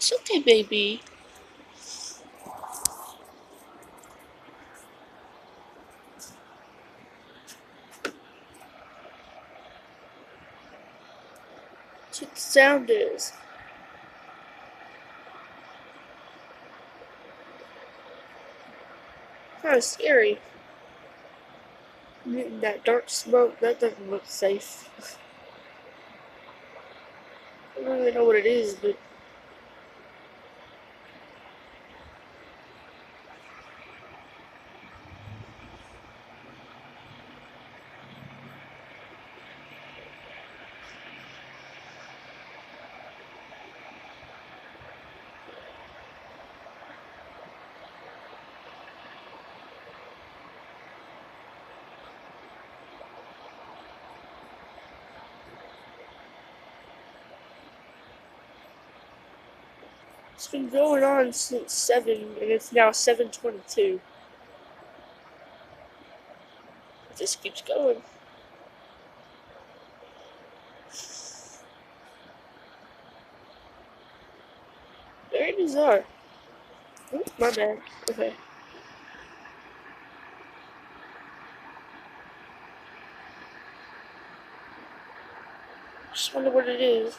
It's okay, baby. That's what the sound is. Kind of scary. That dark smoke, that doesn't look safe. I don't really know what it is, but it's been going on since 7, and it's now 7:22. It just keeps going. Very bizarre. Oh, my bad. Okay. Just wonder what it is.